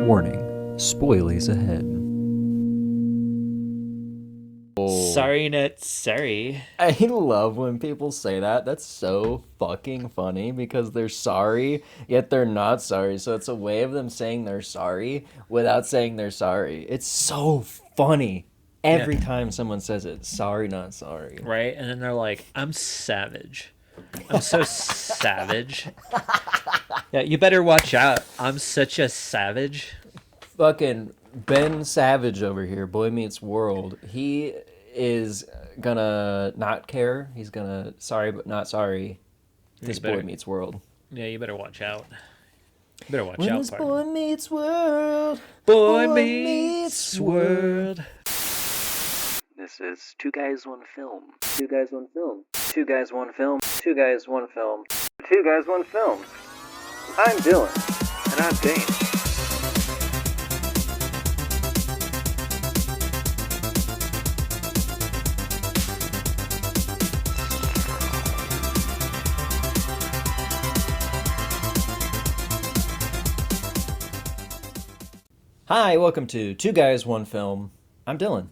Warning, spoilies ahead. Sorry, not sorry. I love when people say that. That's so fucking funny because they're sorry, yet they're not sorry. So it's a way of them saying they're sorry without saying they're sorry. It's so funny. Every time someone says it, sorry, not sorry. Right? And then they're like, I'm savage. I'm so savage. Yeah, you better watch out. I'm such a savage. Fucking Ben Savage over here, Boy Meets World. He is gonna not care. He's gonna sorry but not sorry. This Boy Meets World. Yeah, you better watch out. You better watch When out, this partner. Boy Meets World. Boy Meets World. This is Two Guys, One Film. Two Guys, One Film. Two Guys, One Film. Two Guys, One Film. Two Guys, One Film. I'm Dylan. And I'm Dane. Hi, welcome to Two Guys, One Film. I'm Dylan.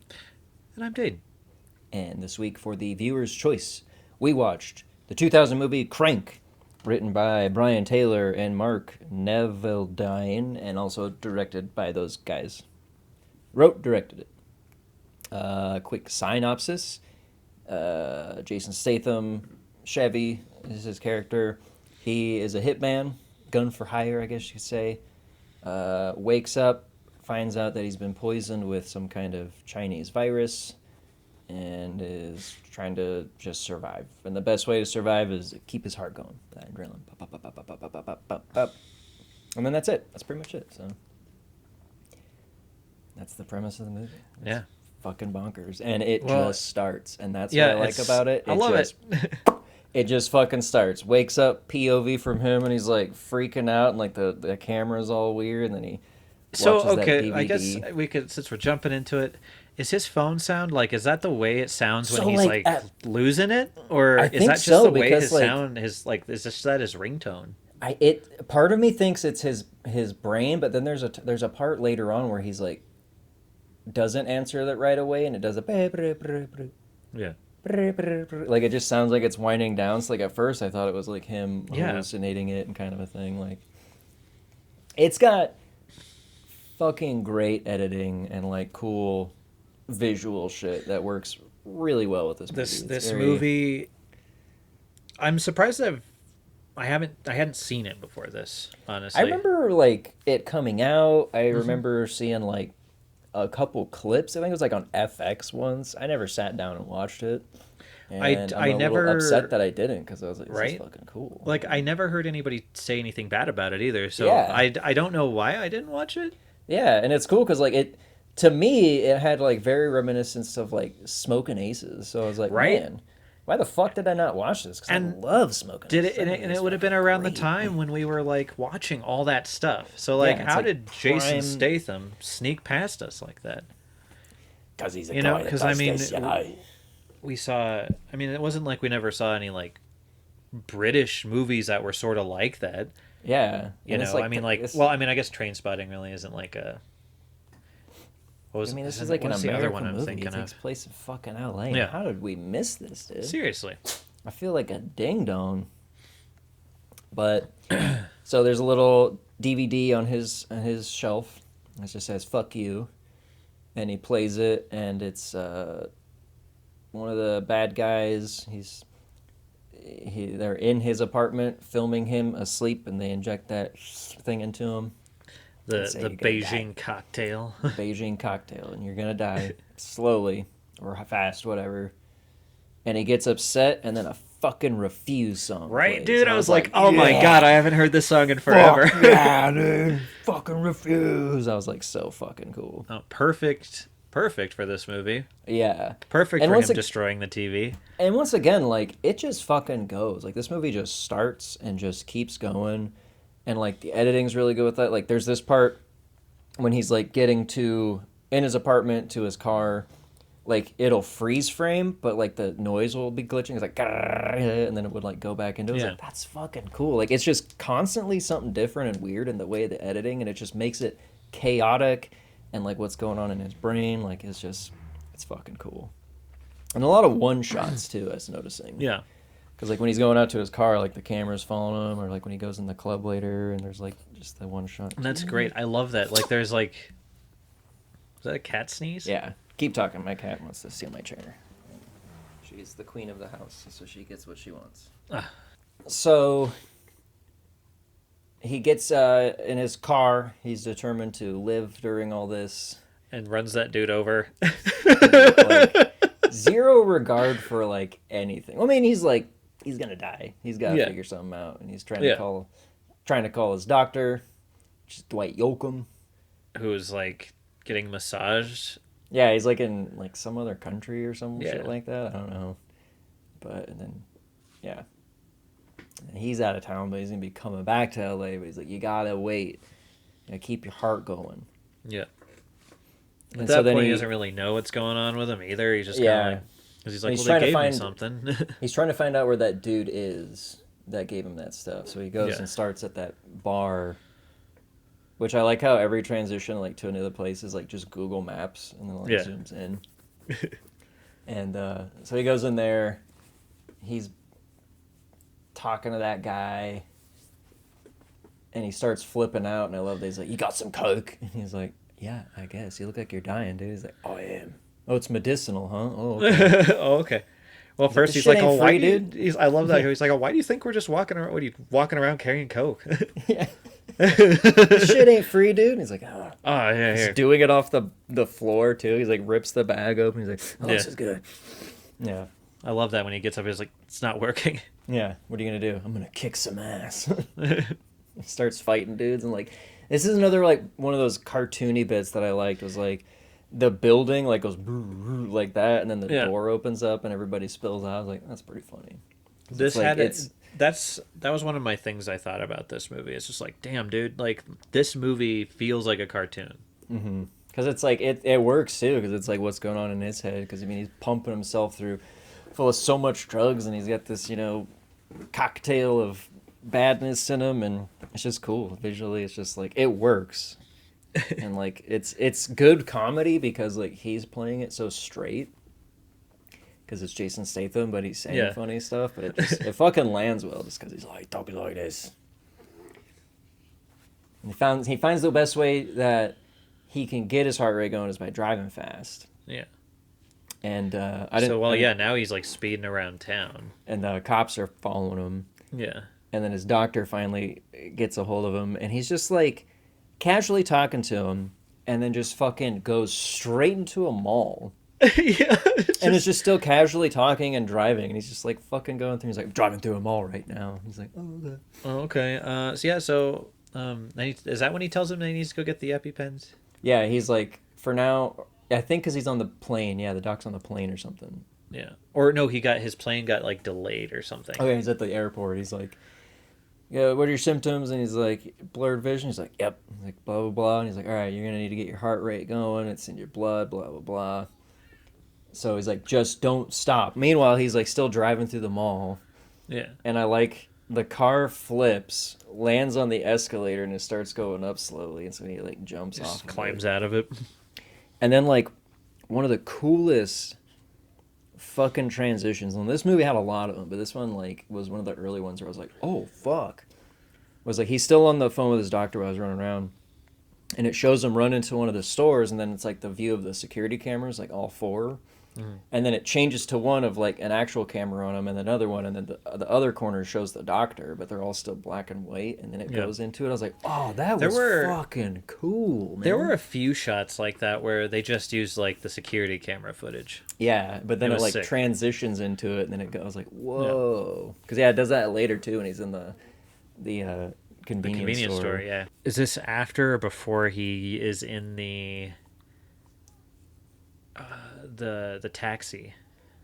And I'm Dane. And this week for the viewer's choice, we watched the 2000 movie Crank, written by Brian Taylor and Mark Neveldine, and also directed by those guys. Directed it. Quick synopsis. Jason Statham, Chevy is his character. He is a hitman, gun for hire, I guess you could say. Wakes up, finds out that he's been poisoned with some kind of Chinese virus, and is trying to just survive. And the best way to survive is to keep his heart going. That adrenaline. Pop, pop, pop, pop, pop, pop, pop, pop, pop. And then that's it. That's pretty much it. So that's the premise of the movie. It's Yeah. fucking bonkers. And it just starts. And that's what Yeah, I like about it. I love it. It just fucking starts. Wakes up, POV from him, and he's like freaking out, and like the camera's all weird, and then he So, watches that okay, DVD. I guess we could, since we're jumping into it, is his phone sound like, is that the way it sounds when So, he's like, like losing it? Or I is think that just so, the way because, his like, sound, is just that his ringtone? Part of me thinks it's his brain, but then there's a part later on where he's like doesn't answer that right away, and it does a Yeah. like it just sounds like it's winding down. So like at first I thought it was like him Yeah. hallucinating it and kind of a thing. Like it's got fucking great editing and like cool visual shit that works really well with this movie. This movie, I'm surprised that I hadn't seen it before this, honestly. I remember like it coming out. I remember seeing like a couple clips. I think it was like on FX once. I never sat down and watched it. And I I'm a never little upset that I didn't, because I was like, this Right? is fucking cool. Like, I never heard anybody say anything bad about it either, so Yeah. I don't know why I didn't watch it. Yeah, and it's cool because like to me it had like very reminiscence of like Smoking Aces. So I was like, Right? man, why the fuck did I not watch this? Because I And love Smoking Did Aces. it, and it would have been around the time when we were like watching all that stuff. So like, Yeah, it's how like did Jason prime- Statham sneak past us like that? Because he's a You know, guy that 'cause, does I mean, this, you know? We saw. I mean, it wasn't like we never saw any like British movies that were sort of like that. Yeah, You and know, it's like, I mean, like, well, I mean, I guess Trainspotting really isn't like a. What was, I mean, this is like an what's the American other one I'm movie. thinking It takes of? place in fucking LA. Yeah. How did we miss this, dude? Seriously. I feel like a ding dong. But so there's a little DVD on his shelf. It just says "fuck you," and he plays it, and it's one of the bad guys. They're in his apartment filming him asleep, and they inject that thing into him. The say you're gonna Beijing cocktail. Beijing cocktail, and you're gonna die slowly or fast, whatever. And he gets upset, and then a fucking Refuse song Right, plays. dude? And I was like, oh my yeah, god, I haven't heard this song in forever. fuck yeah, dude, fucking Refuse. I was like, so fucking cool. Oh, perfect for this movie. Yeah, Perfect And for once him ag- destroying the TV. and once again, like it just fucking goes. Like this movie just starts and just keeps going, and like the editing's really good with that. Like there's this part when he's like getting to in his apartment to his car, like it'll freeze frame, but like the noise will be glitching. It's like, "Grrr," and then it would like go back into it. It's Yeah. like, that's fucking cool. Like it's just constantly something different and weird in the way of the editing, and it just makes it chaotic, and like what's going on in his brain, like it's fucking cool. And a lot of one shots too, I was noticing. Yeah. Because like when he's going out to his car, like the camera's following him, or like when he goes in the club later, and there's like just the one shot. And that's great. I love that. Like there's like, is that a cat sneeze? Yeah. Keep talking. My cat wants to steal my chair. She's the queen of the house, so she gets what she wants. So he gets in his car. He's determined to live during all this. And runs that dude over. Like, zero regard for like anything. I mean, he's gonna die. He's got to figure something out, and he's trying to call his doctor, which is Dwight Yoakam, who's like getting massaged. Yeah, he's like in like some other country or some shit like that. I don't know, but and then and he's out of town, but he's gonna be coming back to LA. But he's like, you gotta wait, keep your heart going. Yeah. At And that so then point, he doesn't really know what's going on with him either. He's just kind of like, because he's like, he's well, trying they to gave me find something. He's trying to find out where that dude is that gave him that stuff. So he goes and starts at that bar, which I like how every transition like to another place is like just Google Maps and then like zooms in. And so he goes in there. He's talking to that guy, and he starts flipping out. And I love that he's like, "You got some coke?" And he's like, "Yeah, I guess. You look like you're dying, dude." He's like, "Oh, I am." "Oh, it's medicinal, huh?" "Oh, okay." Oh, okay. Well, first "This he's like, shit "Oh, ain't why, free, dude?" I love that. He's like, "Oh, why do you think we're just walking around? What are you walking around carrying coke?" Yeah. "This shit ain't free, dude." And he's like, "Oh, yeah, he's here." doing it off the floor too. He's like rips the bag open. He's like, "Oh, this is good." Yeah. I love that when he gets up, he's like, "It's not working." Yeah. "What are you gonna do?" "I'm gonna kick some ass." He starts fighting dudes, and like this is another like one of those cartoony bits that I liked. Was like the building like goes like that, and then the door opens up and everybody spills out. I was like, that's pretty funny. This that was one of my things I thought about this movie. It's just like, damn, dude, like this movie feels like a cartoon. Mm-hmm. Because it's like it works too. Because it's like what's going on in his head. Because I mean he's pumping himself through full of so much drugs, and he's got this cocktail of badness in him, and it's just cool visually. It's just like it works. And like it's good comedy because like he's playing it so straight because it's Jason Statham, but he's saying funny stuff, but it fucking lands well just because he's like talking like this. And he finds the best way that he can get his heart rate going is by driving fast. Yeah. And now he's like speeding around town, and the cops are following him. Yeah. And then his doctor finally gets a hold of him, and he's just like casually talking to him, and then just fucking goes straight into a mall. And it's just still casually talking and driving, and he's just like fucking going through. He's like, driving through a mall right now. He's like, oh, okay. Is that when he tells him that he needs to go get the EpiPens? Yeah, he's like, for now, I think because he's on the plane. Yeah, the doc's on the plane or something. Yeah. Or no, his plane got like delayed or something. Okay, he's at the airport. He's like, yeah, what are your symptoms? And he's like, blurred vision. He's like, yep. He's like, blah, blah, blah. And he's like, all right, you're going to need to get your heart rate going. It's in your blood, blah, blah, blah. So he's like, just don't stop. Meanwhile, he's like still driving through the mall. Yeah. And I like the car flips, lands on the escalator, and it starts going up slowly. And so he like jumps off. Just climbs out of it. And then like one of the coolest fucking transitions, and this movie had a lot of them, but this one like was one of the early ones where I was like, oh fuck, was like he's still on the phone with his doctor while I was running around, and it shows him run into one of the stores, and then it's like the view of the security cameras, like all four. And then it changes to one of like an actual camera on him, and another one, and then the other corner shows the doctor, but they're all still black and white, and then it goes into it. I was like, oh, that was fucking cool, man. There were a few shots like that where they just used like the security camera footage. Yeah, but then it like transitions into it, and then it goes like, whoa. Because it does that later too, when he's in the convenience store. Yeah. Is this after or before he is in the taxi?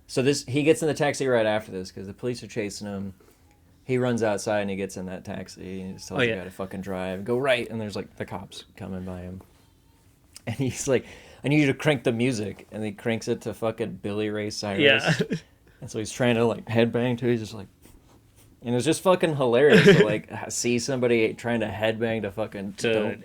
So he gets in the taxi right after this because the police are chasing him. He runs outside and he gets in that taxi and he just tells the guy to fucking drive, go right, and there's like the cops coming by him, and he's like, I need you to crank the music, and he cranks it to fucking Billy Ray Cyrus. Yeah. And so he's trying to like headbang too. He's just like, and it's just fucking hilarious to like see somebody trying to headbang to fucking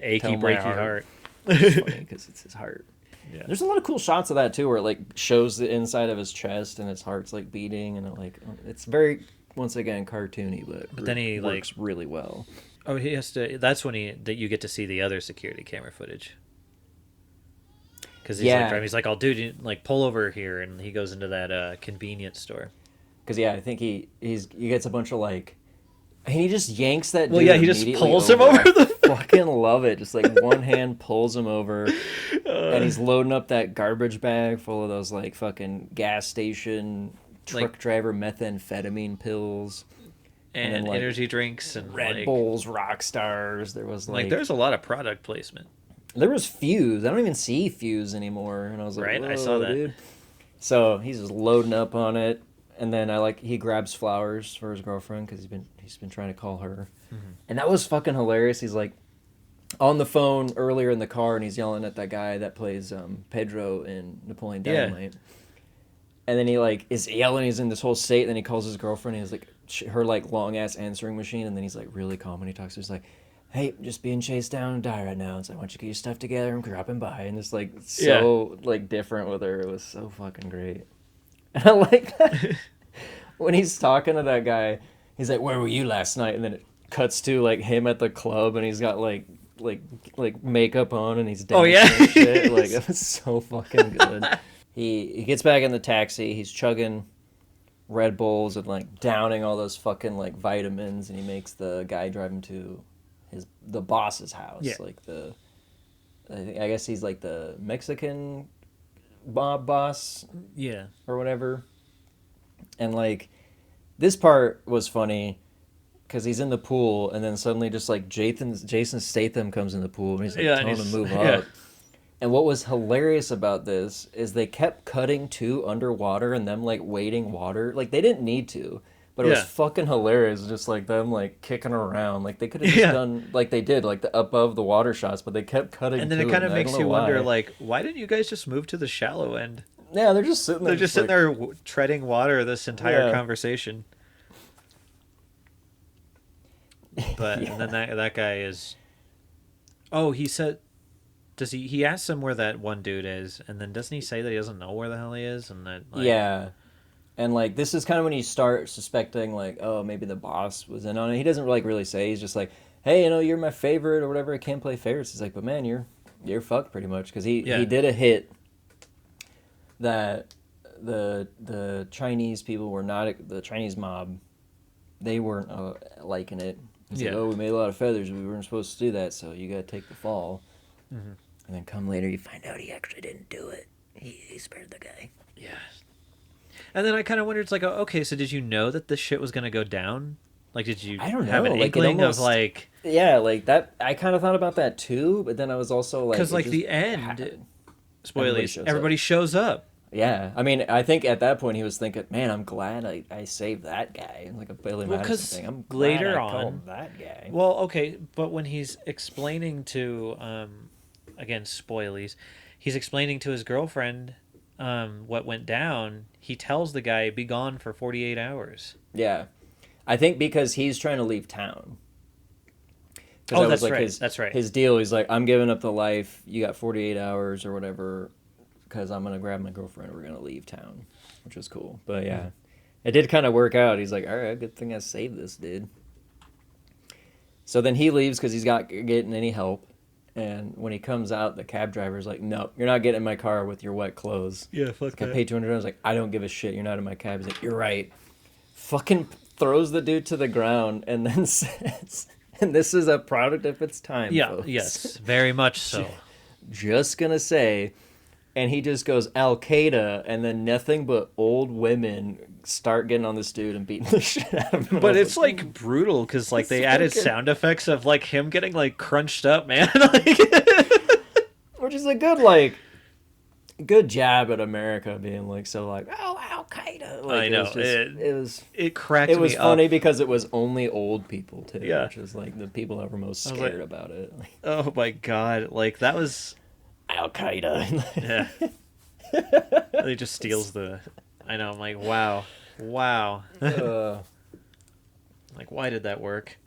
achy breaky heart. which is funny because it's his heart. Yeah. There's a lot of cool shots of that too, where it like shows the inside of his chest and his heart's like beating, and it's very, once again, cartoony, but then he works really well. Oh, he has to. That's when you get to see the other security camera footage. Because he's like driving. He's like, "Oh, dude, like pull over here," and he goes into that convenience store. Because I think he gets a bunch of like, and he just yanks that. Well, dude he just pulls him over the. Fucking love it. Just like one hand pulls him over, and he's loading up that garbage bag full of those like fucking gas station truck driver methamphetamine pills. And then, like, energy drinks and Red Bulls, Rock Stars. There was like there's a lot of product placement. There was Fuse. I don't even see Fuse anymore, and I was like, right, I saw that. Dude. So he's just loading up on it, and then he grabs flowers for his girlfriend because he's been trying to call her, and that was fucking hilarious. He's like on the phone earlier in the car, and he's yelling at that guy that plays Pedro in Napoleon Dynamite. Yeah. And then he like is yelling. He's in this whole state. And then he calls his girlfriend. And he's like her like long ass answering machine. And then he's like really calm when he talks. He's like, "Hey, just being chased down and die right now. It's like, why don't you get your stuff together? I'm dropping by." And it's like so like different with her. It was so fucking great. And I like that when he's talking to that guy. He's like, "Where were you last night?" And then it cuts to like him at the club, and he's got like makeup on, and he's dancing and shit. Like it was so fucking good. He gets back in the taxi. He's chugging Red Bulls and like downing all those fucking like vitamins, and he makes the guy drive him to the boss's house. Yeah. Like I guess he's like the Mexican mob boss. Yeah. Or whatever. And like this part was funny because he's in the pool, and then suddenly just like Jason Statham comes in the pool, and he's like telling him to move up. And what was hilarious about this is they kept cutting to underwater and them like wading water. Like they didn't need to, but it was fucking hilarious. Just like them like kicking around. Like they could have just done like they did, like the above the water shots, but they kept cutting. And then it kind of makes you wonder, like, why didn't you guys just move to the shallow end? Yeah, they're just sitting there. They're just sitting there treading water this entire conversation. But and then that guy is. Oh, he said. Does he asks him where that one dude is, and then doesn't he say that he doesn't know where the hell he is, and that and like this is kind of when you start suspecting like, oh, maybe the boss was in on it. He doesn't like really say. He's just like, hey, you're my favorite or whatever. I can't play favorites. He's like, but man, you're fucked pretty much, because he did a hit that the Chinese people were not, the Chinese mob, they weren't liking it. He's like, oh, we made a lot of feathers. We weren't supposed to do that, so you got to take the fall. Mm-hmm. And then come later, you find out he actually didn't do it. He spared the guy. Yeah. And then I kind of wondered, it's like, oh, okay, so did you know that this shit was going to go down? Like, did you have an inkling of, like... Yeah, like, that... I kind of thought about that, too, but then I was also, like... Because, like, the end... Spoilers. Everybody shows up. Yeah. I mean, I think at that point he was thinking, man, I'm glad I saved that guy. Like a Billy Madison thing. I'm glad later I killed that guy. Well, okay, but when he's explaining to... again, spoilies. He's explaining to his girlfriend what went down. He tells the guy, be gone for 48 hours. Yeah. I think because he's trying to leave town. Oh, that's right. That's right. His deal, he's like, I'm giving up the life. You got 48 hours or whatever, because I'm going to grab my girlfriend and we're going to leave town, which was cool. But yeah, it did kind of work out. He's like, all right, good thing I saved this dude. So then he leaves because he's not getting any help. And when he comes out, the cab driver's like, no, you're not getting in my car with your wet clothes. Yeah, fuck that. I paid $200. I was like, I don't give a shit. You're not in my cab. He's like, you're right. Fucking throws the dude to the ground and then says, and this is a product of its time, folks. Yes, very much so. Just gonna say, and he just goes, Al-Qaeda, and then nothing but old women start getting on this dude and beating the shit out of him. But it's like brutal because like they added sound effects of like him getting like crunched up, man. Like, which is a good jab at America being like so like, oh, Al-Qaeda. Like, I know it cracked me up. It was funny because it was only old people too, which is like the people that were most scared about it. Oh my god, like that was Al-Qaeda. Yeah. He just steals the. I know. I'm like, wow. Like, why did that work?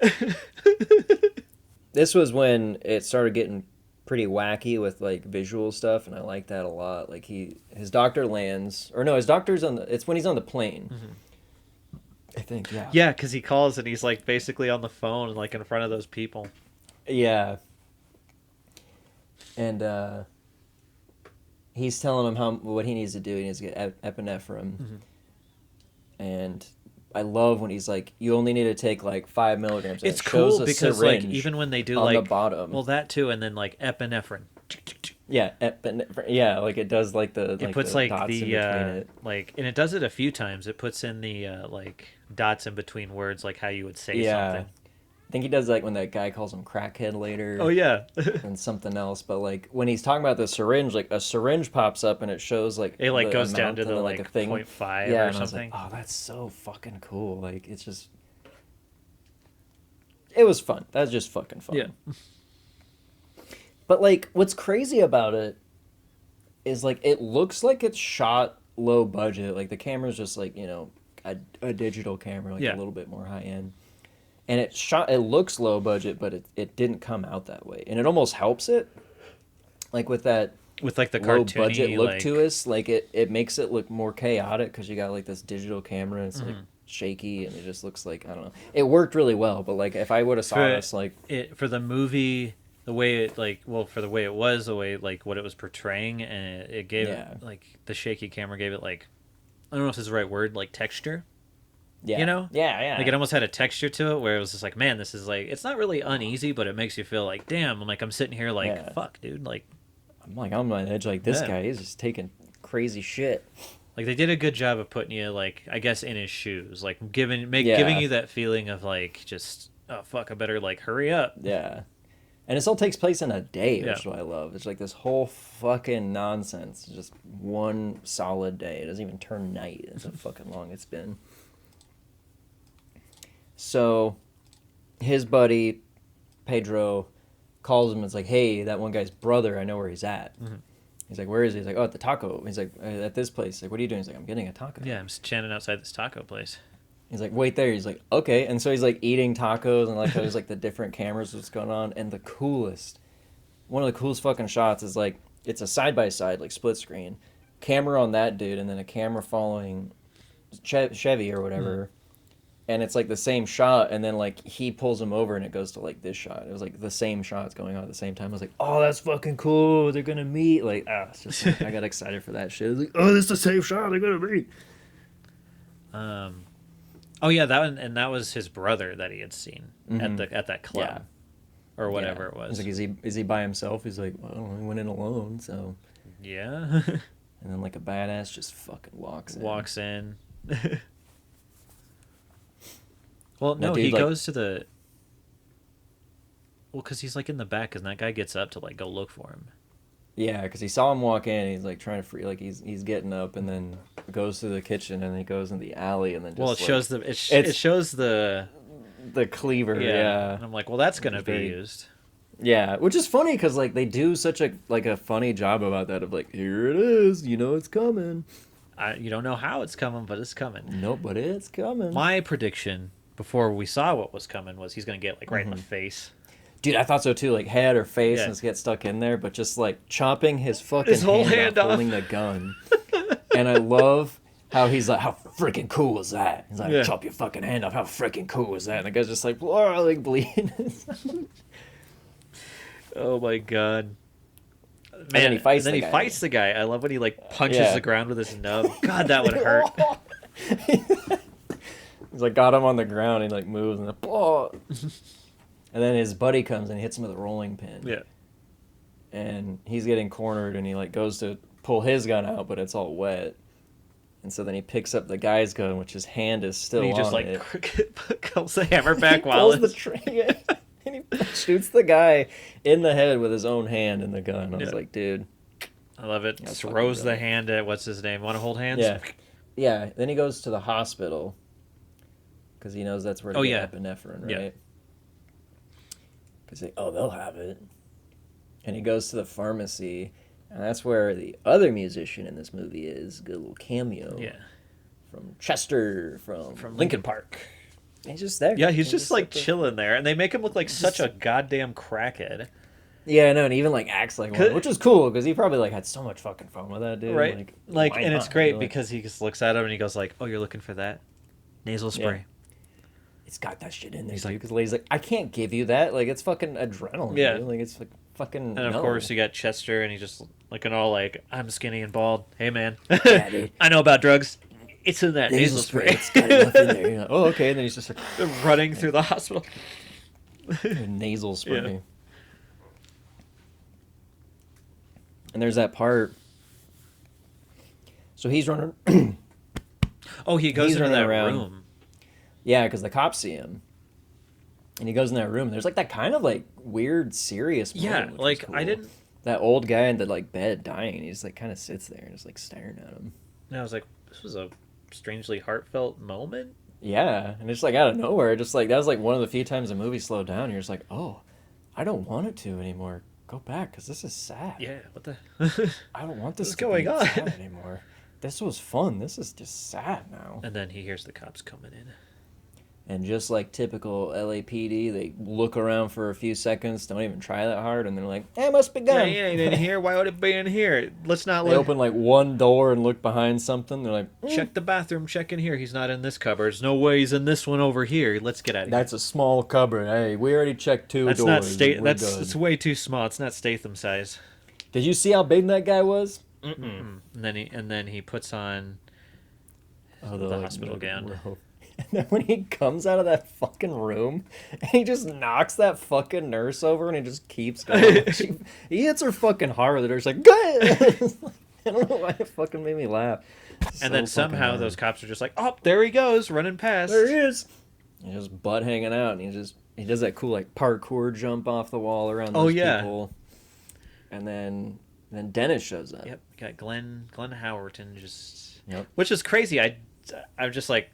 This was when it started getting pretty wacky with like visual stuff, and I like that a lot. Like his doctor lands, or no, his doctor's on the. It's when he's on the plane. I think, yeah. Yeah, because he calls and he's like basically on the phone, like in front of those people. Yeah. And he's telling him what he needs to do. He needs to get epinephrine. And I love when he's like, "You only need to take like 5 milligrams." And It's it shows cool a because like syringe even when they do on like the bottom. well, that too, and then like epinephrine. Yeah, yeah, like it does like the It puts like dots the in between it. like, and it does it a few times. It puts in the like dots in between words, like how you would say something. I think he does like when that guy calls him crackhead later. Oh yeah. And something else, but like when he's talking about the syringe, like a syringe pops up and it shows like It like the goes down amount to and the then, like a thing. 0.5 Yeah, or and I was something. like, oh, that's so fucking cool. Like it's just, it was fun. That was just fucking fun. Yeah. But like, what's crazy about it is like it looks like it's shot low budget. Like the camera's just like a digital camera, like Yeah. a little bit more high end. And it looks low budget, but it didn't come out that way. And it almost helps it. Like with that With like the low cartoony budget look like, to us, like it makes it look more chaotic because you got like this digital camera and it's like Mm-hmm. shaky and it just looks like, I don't know. It worked really well, but like if I would have saw this like for the movie, the way it like, well, for the way it was, the way like what it was portraying, and it gave it, like the shaky camera gave it like, I don't know if this is the right word, like texture. yeah. You know? Yeah. Like it almost had a texture to it where it was just like, man, this is like, it's not really uneasy, but it makes you feel like, damn, I'm sitting here like, Yeah. fuck, dude, like I'm like on my edge, like this Yeah. guy is just taking crazy shit. Like they did a good job of putting you like, I guess, in his shoes, like giving you that feeling of like just, oh fuck, I better like hurry up. Yeah. And this all takes place in a day, which Yeah. is what I love. It's like this whole fucking nonsense. Just one solid day. It doesn't even turn night. That's how fucking long it's been. So his buddy, Pedro, calls him and is like, hey, that one guy's brother, I know where he's at. He's like, where is he? He's like, oh, at the taco. He's like, at this place. Like, what are you doing? He's like, I'm getting a taco. Yeah, I'm standing outside this taco place. He's like, wait there. He's like, okay. And so he's like eating tacos and like there's like the different cameras what's going on. And one of the coolest fucking shots is like, it's a side-by-side, like split screen. Camera on that dude and then a camera following Chevy or whatever. And it's like the same shot, and then like he pulls him over, and it goes to like this shot. It was like the same shots going on at the same time. I was like, "Oh, that's fucking cool! They're gonna meet!" Like, it's just like, I got excited for that shit. I was like, "Oh, this is the same shot! They're gonna meet!" Oh yeah, that one, and that was his brother that he had seen at that club, or whatever it was. He's like, is he by himself? He's like, well, he went in alone, so. Yeah. And then like a badass just fucking walks in. Well, no, dude, he like- goes to the. Well, because he's like in the back, because that guy gets up to like go look for him. Yeah, because he saw him walk in, and he's like trying to free, like he's getting up, and then goes to the kitchen, and then he goes in the alley, and then just, Well, it like, shows it shows the cleaver, yeah. And I'm like, well, that's gonna be very- used. Yeah, which is funny because like they do such a funny job about that of like, here it is, it's coming. You don't know how it's coming, but it's coming. Nope, but it's coming. My prediction before we saw what was coming was he's gonna get like right in the face. Dude, I thought so too. Like head or face, Yeah. and it's get stuck in there, but just like chopping his fucking His whole hand hand off, off. holding the gun. And I love how he's like, how freaking cool was that? He's like, Yeah. chop your fucking hand off. How freaking cool was that? And the guy's just like, "Whoa," like bleeding. Oh my god. Man, then he fights and then the he guy. fights the guy. I love when he like punches Yeah. the ground with his nub. God, that would hurt. He's like got him on the ground. And he like moves and then, oh. And then his buddy comes and hits him with a rolling pin. Yeah. And he's getting cornered and he like goes to pull his gun out, but it's all wet. And so then he picks up the guy's gun, which his hand is still And he on just like it. comes the hammer back while Pulls the it's trigger. And he shoots the guy in the head with his own hand in the gun. I was Yeah. like, dude. I love it. That's Throws fucking the brilliant. hand at what's his name? Want to hold hands? Yeah. Yeah. Then he goes to the hospital because he knows that's where to Oh, get yeah. epinephrine, Yeah. right? Because they'll have it. And he goes to the pharmacy, and that's where the other musician in this movie is. Good little cameo. Yeah. From Chester from From Lincoln Park. He's just there. Yeah, he's just like there. chilling there, and they make him look like such a goddamn crackhead. Yeah, I know, and he even like acts like one, which is cool because he probably like had so much fucking fun with that dude. Right? Like, why and it's not? great Like, because he just looks at him and he goes like, "Oh, you're looking for that nasal yeah, spray." it's got that shit in there, He's dude. like, Because lady's like, I can't give you that. Like, it's fucking adrenaline, yeah. dude. Like, it's like And fucking of no. course, you got Chester, and he's just looking all like, "I'm skinny and bald. Hey, man, Yeah, dude. I know about drugs. It's in that nasal spray." It's got enough in there. You're like, oh, okay. And then he's just like Running through the hospital. nasal spray. Yeah. And there's that part. So he's running. Oh, he goes He's into running that around. room. Yeah, because the cops see him. And he goes in that room. And there's like that kind of like weird, serious moment. Yeah, which is like cool. I didn't. That old guy in the like bed dying. He just like kind of sits there and just like staring at him. And I was like, this was a strangely heartfelt moment. Yeah, and it's like out of nowhere. Just like that was like one of the few times the movie slowed down. You're just like, oh, I don't want it to anymore. Go back because this is sad. Yeah, what the? I don't want this What's to going be on? sad anymore. This was fun. This is just sad now. And then he hears the cops coming in. And just like typical LAPD, they look around for a few seconds, don't even try that hard, and they're like, "Eh, it must be Yeah, gone." he ain't in here. Why would it be in here? Let's not They look. open like one door and look behind something. They're like, Check the bathroom. Check in here. He's not in this cupboard. There's no way he's in this one over here. Let's get out of here. "That's a small cupboard. Hey, we already checked two That's doors. not state. We're That's good." it's way too small. It's not Statham size. Did you see how big that guy was? And then he puts on Oh, the hospital gown. And then when he comes out of that fucking room, he just knocks that fucking nurse over and he just keeps going. He hits her fucking hard. The nurse like, go ahead. I don't know why it fucking made me laugh. And then somehow those cops are just like, oh, there he goes, running past. There he is. And just butt hanging out, and he does that cool like parkour jump off the wall around those people. And then Dennis shows up. Yep, got Glenn Howerton just. Yep. Which is crazy. I'm just like,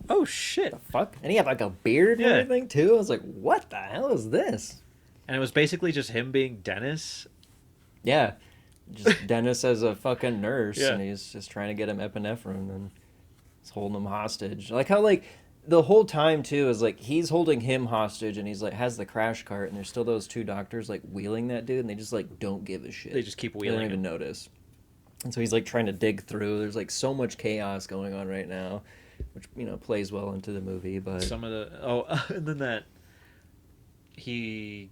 oh shit. The fuck? And he had like a beard and everything too. I was like, what the hell is this? And it was basically just him being Dennis. Yeah. Just Dennis as a fucking nurse, Yeah. and he's just trying to get him epinephrine, and he's holding him hostage. Like how like the whole time too is like he's holding him hostage, and he's like has the crash cart, and there's still those two doctors like wheeling that dude, and they just like don't give a shit. They just keep They wheeling don't even notice. And so he's like trying to dig through. There's like so much chaos going on right now, which plays well into the movie. But some of the and then he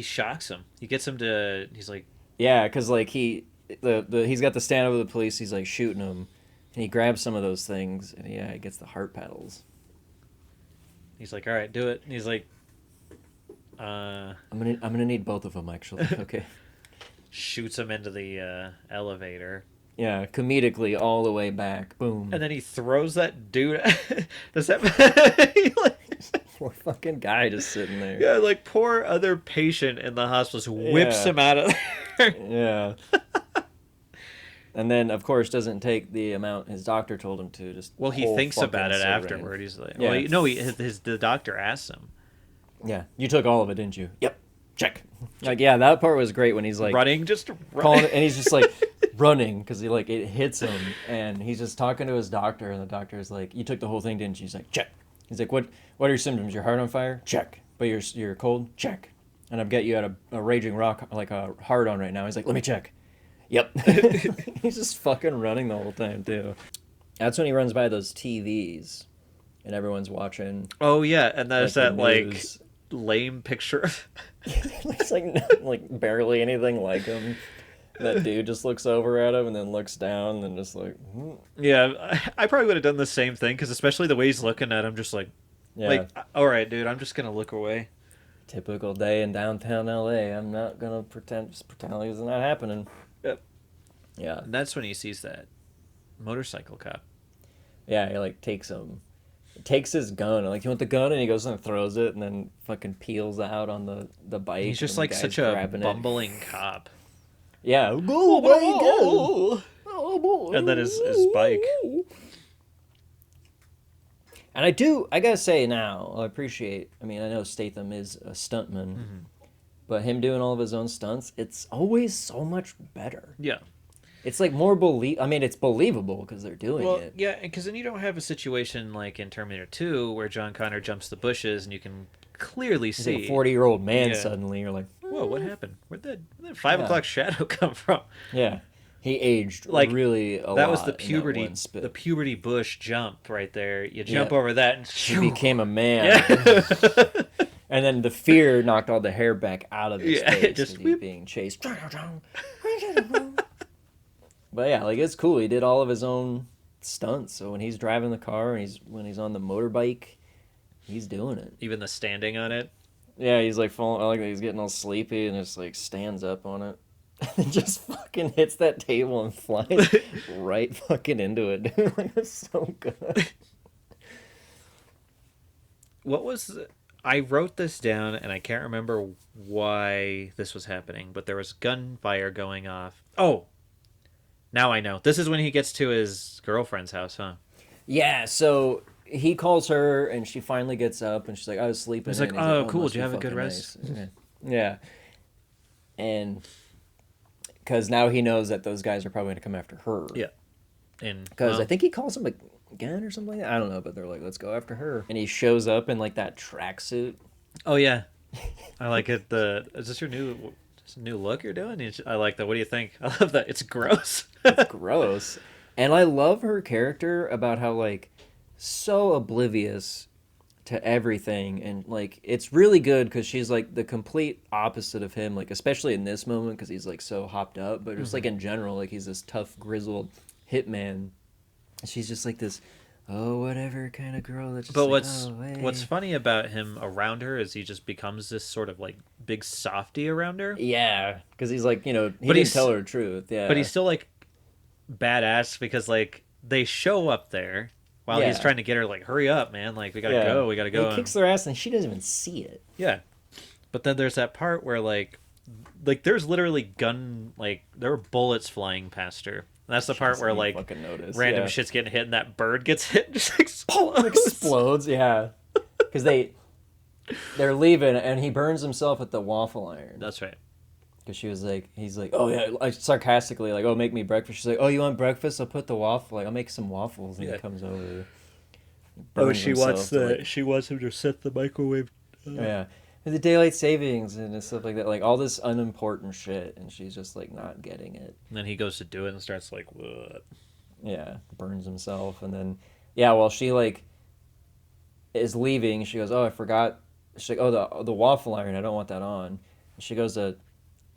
shocks him. He gets him to. He's like. Yeah, because like he's got the stand over the police. He's like shooting him, and he grabs some of those things, and he gets the heart paddles. He's like, all right, do it. And he's like, I'm gonna need both of them actually. Okay. Shoots him into the elevator. Yeah, comedically all the way back. Boom. And then he throws that dude. Does that? Poor fucking guy just sitting there. Yeah, like poor other patient in the hospital just whips him out of there. Yeah. And then, of course, doesn't take the amount his doctor told him to. Just well, he thinks about it afterward. He's like, well, the doctor asks him. Yeah, you took all of it, didn't you? Yep. Check. Like, yeah, that part was great when he's like running, calling it, and he's just like running because it hits him, and he's just talking to his doctor, and the doctor's like, "You took the whole thing, didn't you?" He's like, "Check." He's like, "What are your symptoms? Your heart on fire? Check. But you're cold? Check. And I've got you at a raging rock, like a hard on right now." He's like, "Let me check." Yep. He's just fucking running the whole time too. That's when he runs by those TVs, and everyone's watching. Oh yeah, and there's like, that lame picture. It's like barely anything like him. That dude just looks over at him and then looks down and just like. Yeah, I probably would have done the same thing because especially the way he's looking at him, just like, all right, dude, I'm just gonna look away. Typical day in downtown LA. I'm not gonna pretend like it's not happening. Yep. Yeah. And that's when he sees that motorcycle cop. Yeah, he like takes his gun. Like, "You want the gun?" And he goes and throws it, and then fucking peels out on the bike. He's just like such a bumbling cop. Yeah. Go. And then his bike. And I gotta say now, I appreciate. I mean, I know Statham is a stuntman, but him doing all of his own stunts, it's always so much better. Yeah. It's like more I mean, it's believable because they're doing it. Yeah, because then you don't have a situation like in Terminator 2 where John Connor jumps the bushes and you can clearly see He's like a 40-year-old man suddenly. You're like, whoa, what happened? Where'd that 5 o'clock shadow come from? Yeah. He aged Like, really a lot. that was the in that puberty, one spit. the puberty bush jump right there. You jump Yeah. over that, and He became a man. yeah, And then the fear knocked all the hair back out of his Yeah, face just because he's whip. being chased. But yeah, like it's cool. He did all of his own stunts. So when he's driving the car and when he's on the motorbike, he's doing it. Even the standing on it. Yeah, he's like falling. I like that he's getting all sleepy and just like stands up on it. And just fucking hits that table and flies right fucking into it, dude. Like, it's so good. What was I wrote this down and I can't remember why this was happening, but there was gunfire going off. Oh, now I know. This is when he gets to his girlfriend's house, huh? Yeah, so he calls her and she finally gets up and she's like, I was sleeping. He's like, and "Oh, cool. must Did you be have a good fucking rest?" nice." Yeah. And because now he knows that those guys are probably going to come after her. Yeah. And Because I think he calls him again or something like that. I don't know, but they're like, let's go after her. And he shows up in like that tracksuit. oh yeah, I like it. Is this your new look you're doing? I like that. What do you think? I love that. It's gross. It's gross. And I love her character about how like so oblivious to everything, and like it's really good because she's like the complete opposite of him, like especially in this moment because he's like so hopped up, but just like in general, like he's this tough grizzled hitman. She's just like this whatever kind of girl that's just But like, what's hey. funny about him around her is he just becomes this sort of like big softy around her. Yeah, because he's like, he But didn't he's- tell her the truth. Yeah, But he's still like badass because like they show up there while he's Yeah. trying to get her like, hurry up, man, like we gotta go. And And he kicks their ass and she doesn't even see it. yeah. But then there's that part where like there's literally there were bullets flying past her. And that's the part doesn't where even like fucking notice. random Yeah. shit's getting hit and that bird gets hit and just explodes. Explodes, yeah, because they're leaving and he burns himself at the waffle iron. That's right. Because he's like, oh yeah, like sarcastically, like, oh, make me breakfast. She's like, oh, you want breakfast? I'll put the waffle. Like, I'll make some waffles. And Yeah. he comes over. Oh, burns himself to, like, she wants him to set the microwave. yeah, and the daylight savings and stuff like that, like all this unimportant shit, and she's just like not getting it. And then he goes to do it and starts like, what? Yeah, burns himself, and then yeah, while she like is leaving, she goes, oh, I forgot. She's like, oh, the waffle iron, I don't want that on. And she goes to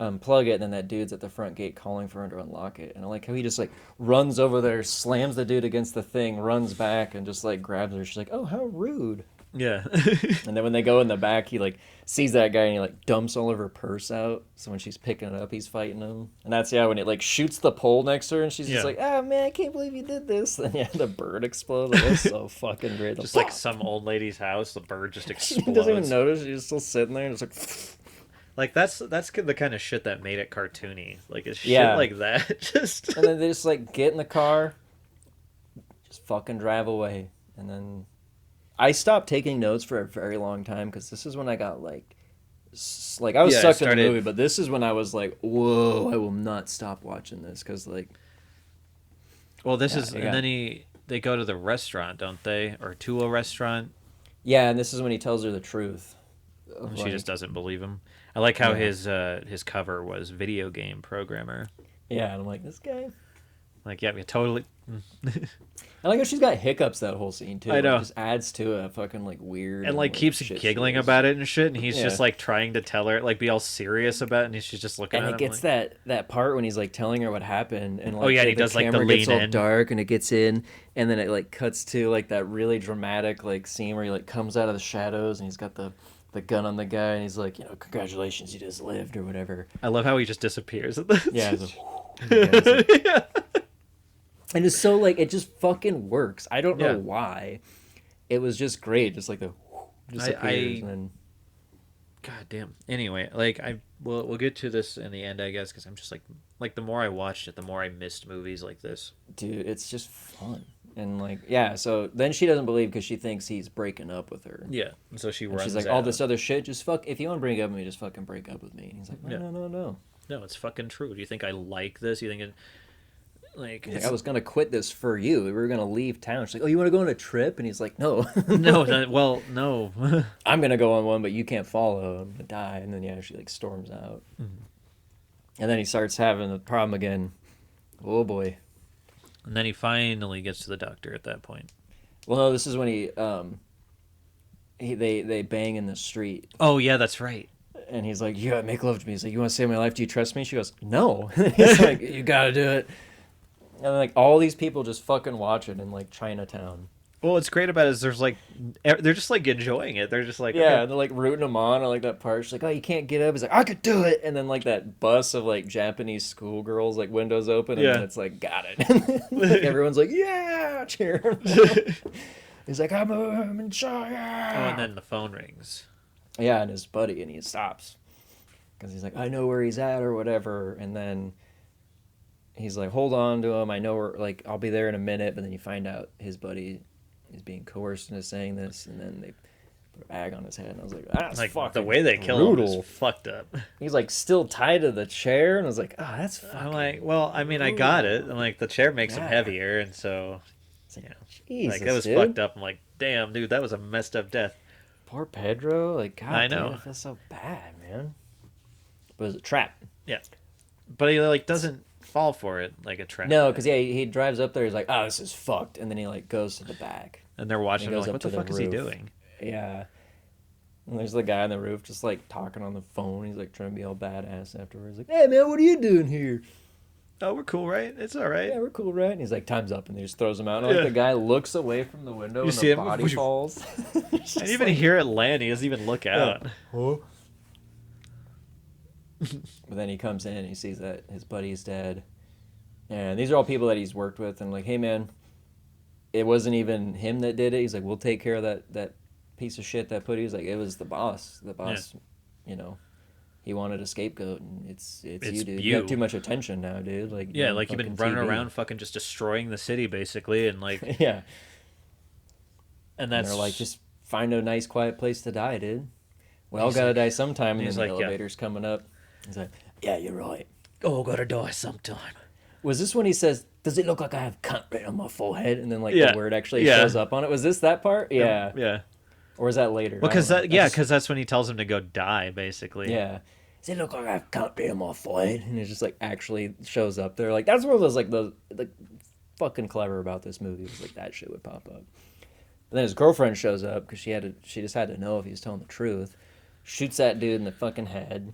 unplug it, and then that dude's at the front gate calling for her to unlock it. And I like how he just like runs over there, slams the dude against the thing, runs back, and just like grabs her. She's like, oh, how rude. Yeah. And then when they go in the back, he like sees that guy and he like dumps all of her purse out. So when she's picking it up, he's fighting him. And that's when it like shoots the pole next to her, and she's just Yeah. like, oh man, I can't believe you did this. And yeah, the bird explodes. Like, that's so fucking great. Just like some old lady's house, the bird just she explodes. doesn't even notice. She's still sitting there and it's like. Like that's the kind of shit that made it cartoony. Like it's shit Yeah. like that. Just And then they just like get in the car, just fucking drive away. And then I stopped taking notes for a very long time because this is when I got like I was Yeah, I sucked in the started- movie, but this is when I was like, whoa, I will not stop watching this because like. well, this Yeah, is you and got- then they go to the restaurant, don't they, or to a restaurant? Yeah, and this is when he tells her the truth. of, She like- just doesn't believe him. I like how Yeah. his cover was video game programmer. Yeah, and I'm like, this guy. Like, yeah, totally. I like how she's got hiccups that whole scene too. I know. It just adds to a fucking like weird. And like keeps shit giggling shows. about it and shit, and he's Yeah. just like trying to tell her, like be all serious about it, and she's just looking And at it him. gets like, that part when he's like telling her what happened, and like Oh, yeah, and he does, like, the camera gets lean all in. dark, and it gets in, and then it like cuts to like that really dramatic like scene where he like comes out of the shadows, and he's got the gun on the guy, and he's like, congratulations, you just lived or whatever. I love how he just disappears. At the... Yeah, it's like, yeah. and it's so like it just fucking works. I don't know Yeah. why. It was just great, just like the disappears, and then God damn. Anyway, like we'll get to this in the end, I guess, because I'm just like the more I watched it, the more I missed movies like this. dude, it's just fun. And like, yeah, so then she doesn't believe because she thinks he's breaking up with her. Yeah. And so she And runs. she's like, out. all this other shit, just fuck. If you want to break up with me, just fucking break up with me. And he's like, no, Yeah. no, no, no. No, it's fucking true. Do you think I like this? You think it... Like, He's like, I was gonna quit this for you. We were gonna leave town. She's like, oh, you want to go on a trip? And he's like, no, no, well, no. I'm gonna go on one, but you can't follow. I'm gonna die. And then yeah, she like storms out, and then he starts having a problem again. Oh boy. And then he finally gets to the doctor at that point. Well, no, this is when they bang in the street. Oh yeah, that's right. And he's like, you gotta make love to me. He's like, you want to save my life? Do you trust me? She goes, no. He's like, you gotta do it. And like all these people just fucking watch it in like Chinatown. Well, what's great about it is there's like they're just like enjoying it. They're just like, yeah, okay. and they're like rooting him on. I like that part. She's like, oh, you can't get up. He's like, I could do it. And then like that bus of like Japanese schoolgirls, like windows open, and then it's like, got it. Like, everyone's like, yeah, cheer. He's like, I'm in charge. Oh, and then the phone rings. Yeah, and his buddy, and he stops because he's like, I know where he's at or whatever. And then he's like, hold on to him. I know where, like, I'll be there in a minute. But then you find out his buddy is being coerced into saying this, and then they put a bag on his head. And I was like, that's Like fucking the way they kill him brutal. is fucked up. He's like still tied to the chair, and I was like, oh, that's fucking I'm like, well, I mean, I got it. I'm like, the chair makes him Yeah. heavier, and so, like, yeah, Jesus, like that was dude. fucked up. I'm like, damn, dude, that was a messed up death. Poor Pedro. Like, God, I know. Dude, I feel so bad, man. But it was a trap. Yeah, but he like doesn't fall for it like a trap. No, because yeah, he drives up there. He's like, oh, this is fucked, and then he like goes to the back. And they're watching. He They're goes like, up what the to the fuck is he roof. doing? Yeah. And there's the guy on the roof just like talking on the phone. He's like trying to be all badass afterwards. Like, hey man, what are you doing here? Oh, we're cool, right? It's all right. Yeah, we're cool, right? And he's like, time's up, and he just throws him out. And like the guy looks away from the window, and see the him? body falls. And even hear it land, he doesn't even look out. Huh? But then he comes in and he sees that his buddy's dead. And these are all people that he's worked with. And like, hey man, it wasn't even him that did it. He's like, we'll take care of that piece of shit that put you. He's like, it was the boss. The boss, you know, he wanted a scapegoat, and it's you, dude. You have too much attention now, dude. Like, Yeah, you're on like you've been fucking running TV. around fucking just destroying the city, basically, and like, Yeah. and And that's they're like, just find a nice, quiet place to die, dude. We all gotta die sometime. And he's then the like, yeah. elevator's coming up. He's like, yeah, you're right. oh, gotta die sometime. Was this when he says, does it look like I have cunt written on my forehead? And then like Yeah. the word actually Yeah. shows up on it. Was this that part? Yeah. Yeah. Or was that later? Well, I don't know. because that's when he tells him to go die, basically. Yeah. Does it look like I have cunt written on my forehead? And it just like actually shows up there. Like that's where those like the fucking clever about this movie was like that shit would pop up. But then his girlfriend shows up because she just had to know if he was telling the truth. Shoots that dude in the fucking head.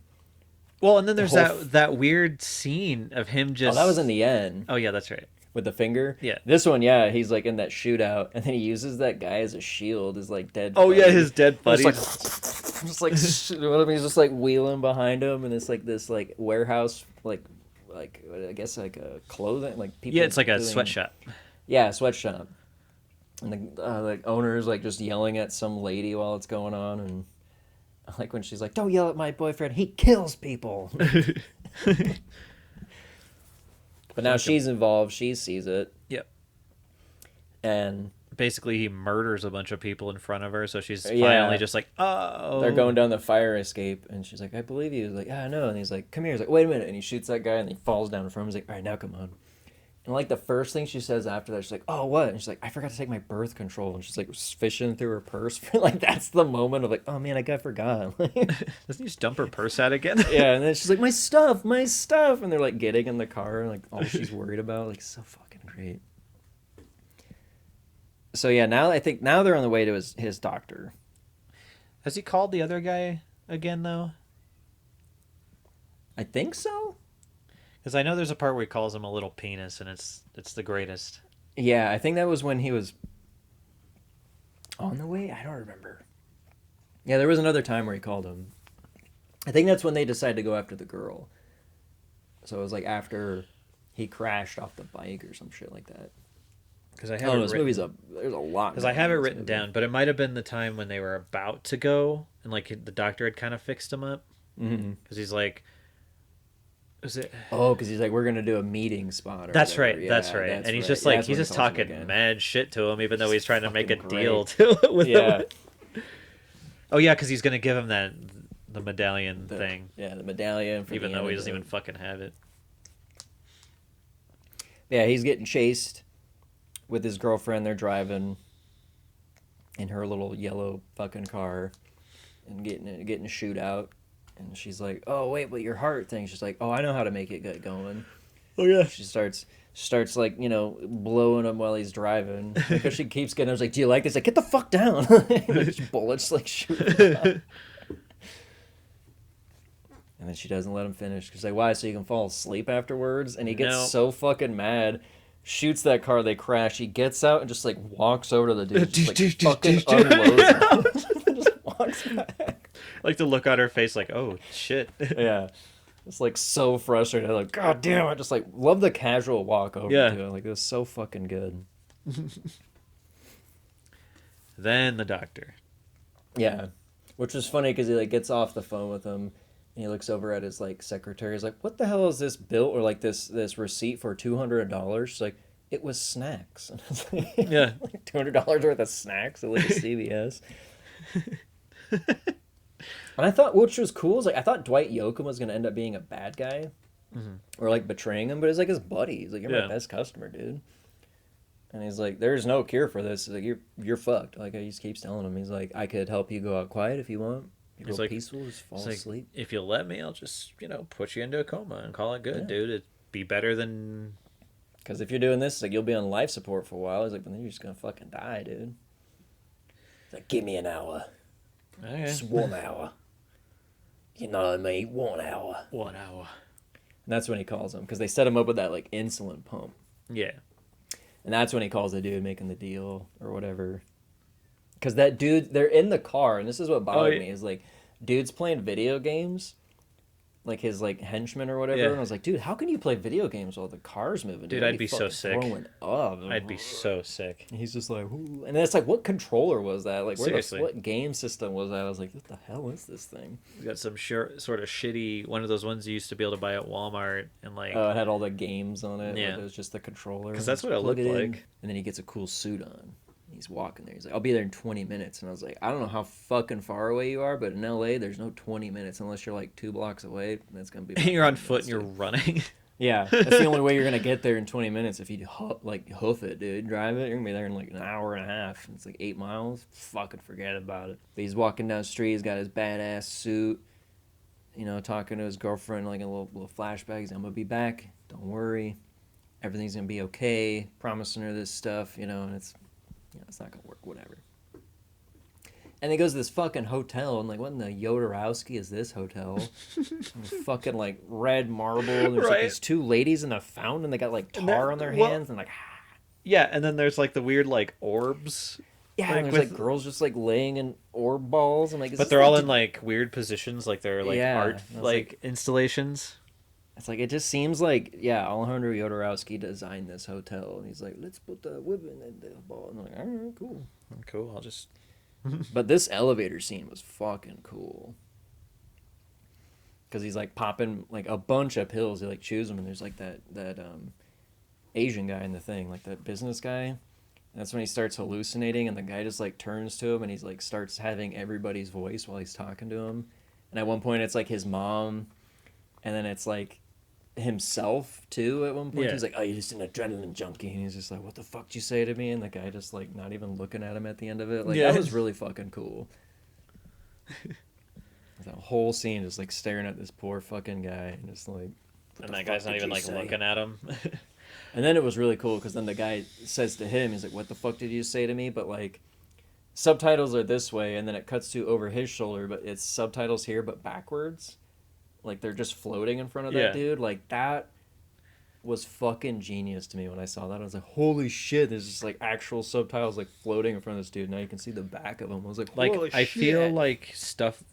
Well, and then there's whole that weird scene of him Oh, just. that was in the end. Oh yeah, that's right. With the finger. Yeah. This one, yeah, he's like in that shootout, and then he uses that guy as a shield, his like dead. Oh yeah, buddy. his dead buddy. Just like he's just like wheeling behind him, and it's like this like warehouse, like I guess like a clothing, like people. Yeah, it's like a doing- sweatshop. Yeah, a sweatshop. And the like owner's like just yelling at some lady while it's going on, and I like when she's like, "Don't yell at my boyfriend. He kills people." But now she's involved. She sees it, Yep. and Basically, he murders a bunch of people in front of her, so she's Yeah. finally just like, oh. they're going down the fire escape, and she's like, "I believe you." He's like, "Yeah, I know." And he's like, "Come here." He's like, "Wait a minute." And he shoots that guy, and he falls down in front of him. He's like, "All right, now come on." And like the first thing she says after that, she's like, "Oh, what?" And she's like, "I forgot to take my birth control." And she's like fishing through her purse. Like that's the moment of like, "Oh man, I forgot." Doesn't he just dump her purse out again? Yeah, and then she's like, my stuff. And they're like getting in the car, and like all she's worried about, like so fucking great. So yeah, now they're on the way to his doctor. Has he called the other guy again, though? I think so. Because I know there's a part where he calls him a little penis, and it's the greatest. Yeah, I think that was when he was on the way. I don't remember. Yeah, there was another time where he called him. I think that's when they decided to go after the girl. So it was like after he crashed off the bike or some shit like that. Because I have Oh, it this written, movie's there's a lot. because I going have on it in this written movie. down, but it might have been the time when they were about to go, and like the doctor had kind of fixed him up. Mm-hmm. Because he's like, was it? Oh, because he's like, we're gonna do a meeting spot. Or That's whatever. right. Yeah, that's right. And he's just Yeah, like that's he's when he just calls him talking again. mad shit to him, even though he's trying to make a fucking deal great. with Yeah. him. Oh yeah, because he's gonna give him the medallion thing, Yeah, the medallion. For even the though he antidote. doesn't even fucking have it. Yeah, he's getting chased with his girlfriend. They're driving in her little yellow fucking car and getting a shootout. And she's like, "Oh wait, but your heart thing." She's like, "Oh, I know how to make it get going." Oh yeah. She starts like blowing him while he's driving because she keeps getting. I was like, "Do you like this?" Like, get the fuck down! Bullets like shoot. And then she doesn't let him finish. She's like, "Why? So you can fall asleep afterwards?" And he gets No. so fucking mad. Shoots that car. They crash. He gets out and just like walks over to the dude. Just like fucking unloads him. Just walks back. Like the look on her face, like, oh shit. Yeah. It's like so frustrated. Like, God damn, I just like love the casual walk over Yeah. to it. Like, it was so fucking good. Then the doctor. Yeah. Which was funny because he like gets off the phone with him and he looks over at his like secretary. He's like, "What the hell is this bill or like this receipt for $200?" She's like, "It was snacks." And I was like, Yeah. like $200 worth of snacks at like a CVS. And I thought, which was cool, is like I thought Dwight Yoakam was gonna end up being a bad guy, or like betraying him, but it's like his buddy. He's like, "You're my best customer, dude." And he's like, "There's no cure for this. He's like, you're fucked." Like, he just keeps telling him, he's like, "I could help you go out quiet if you want. You He's go like, peaceful, just fall like, asleep." if you'll let me, I'll just put you into a coma and call it good, Yeah. dude. It'd be better than. Because if you're doing this, like, you'll be on life support for a while. He's like, "But then you're just gonna fucking die, dude." He's like, "Give me an hour, Okay. just 1 hour. You know what I mean? 1 hour." 1 hour. And that's when he calls him because they set him up with that like insulin pump. Yeah. And that's when he calls the dude making the deal or whatever. Because that dude, they're in the car, and this is what bothered me, is like, dude's playing video games, like his like henchman or whatever. Yeah. And I was like, dude, how can you play video games while the car's moving? Dude, I'd be so sick. Throwing up. I'd be so sick. And he's just like, "Ooh." And then it's like, what controller was that? Like, Seriously. what game system was that? I was like, what the hell is this thing? We got some sort of shitty one of those ones you used to be able to buy at Walmart and like. Oh, it had all the games on it. Yeah. Like, it was just the controller. 'Cause that's what it Plug looked in, like. And then he gets a cool suit on. He's walking there. He's like, "I'll be there in 20 minutes." And I was like, I don't know how fucking far away you are, but in LA, there's no 20 minutes unless you're like 2 blocks away. That's going to be. And you're on 20 foot and minutes, you're dude. running. Yeah, that's the only way you're going to get there in 20 minutes. If you hoof it, dude. Drive it, you're going to be there in like an hour and a half. It's like 8 miles. Fucking forget about it. But he's walking down the street. He's got his badass suit. Talking to his girlfriend, like a little flashback. He's like, "I'm going to be back. Don't worry. Everything's going to be okay." Promising her this stuff, and it's not going to work, whatever. And he goes to this fucking hotel, and like, what in the Yodorowski is this hotel? Fucking like red marble, and there's like Right. these 2 ladies in a fountain. They got like tar on their hands, and like, Yeah, and then there's like the weird like orbs. yeah, Like and there's with- like girls just like laying in orb balls, and like, is But this they're all like in like weird positions, like they're like Yeah, art I was like installations. It's like, it just seems like, yeah, Alejandro Jodorowsky designed this hotel, and he's like, "Let's put the women in the ball," and I'm like, "All right, cool." Cool. I'll just. But this elevator scene was fucking cool. Because he's like popping like a bunch of pills. He like chews them, and there's like that Asian guy in the thing, like that business guy. And that's when he starts hallucinating, and the guy just like turns to him, and he's like starts having everybody's voice while he's talking to him. And at one point, it's like his mom, and then it's like himself too. At one point, Yeah. he's like, "Oh, you're just an adrenaline junkie," and he's just like, "What the fuck did you say to me?" And the guy just like not even looking at him at the end of it. Like, Yeah. that was really fucking cool. That whole scene just like staring at this poor fucking guy, and just like, And that guy's not even like looking at him. And then it was really cool because then the guy says to him, he's like, "What the fuck did you say to me?" But like, subtitles are this way, and then it cuts to over his shoulder, but it's subtitles here but backwards. Like, they're just floating in front of that Yeah. dude. Like, that was fucking genius to me when I saw that. I was like, holy shit, there's just like actual subtitles like floating in front of this dude. Now you can see the back of him. I was like, Like holy I shit. feel like stuff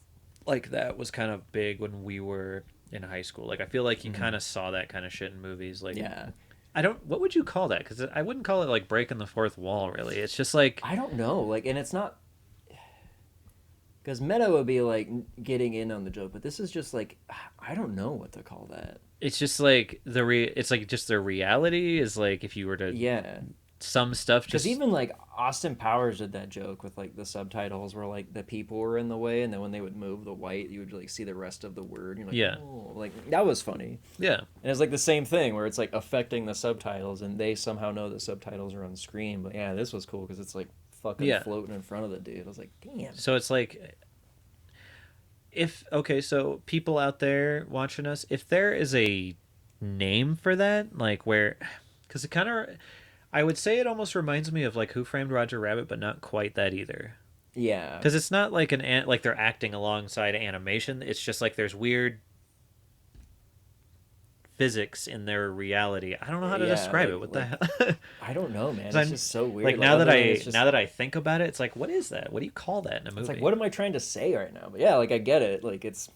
like that was kind of big when we were in high school. Like I feel like you kind of saw that kind of shit in movies. Like Yeah. I don't. What would you call that? Because I wouldn't call it like breaking the fourth wall. Really, it's just like I don't know. Like, and it's not. Because meta would be like getting in on the joke, but this is just like, I don't know what to call that. it's just like it's like just the reality is like if you were to Yeah. some stuff Because just even like Austin Powers did that joke with like the subtitles where like the people were in the way, and then when they would move the white, you would like see the rest of the word. And you're like, yeah, oh, like that was funny. yeah. And it's like the same thing where it's like affecting the subtitles, and they somehow know the subtitles are on screen. But yeah, this was cool because it's like fucking Yeah. floating in front of the dude. I was like, damn. So it's like, if okay, so people out there watching us, if there is a name for that, like where, because it kind of, I would say it almost reminds me of like Who Framed Roger Rabbit, but not quite that either. Yeah. Because it's not like like they're acting alongside animation. It's just like there's weird physics in their reality. I don't know how to Yeah, describe it. What the hell? I don't know, man. 'Cause It's just so weird. like now other that than I it's just, now that I think about it, it's like, what is that? What do you call that in a movie? it's like, what am I trying to say right now? But yeah, like I get it. Like it's,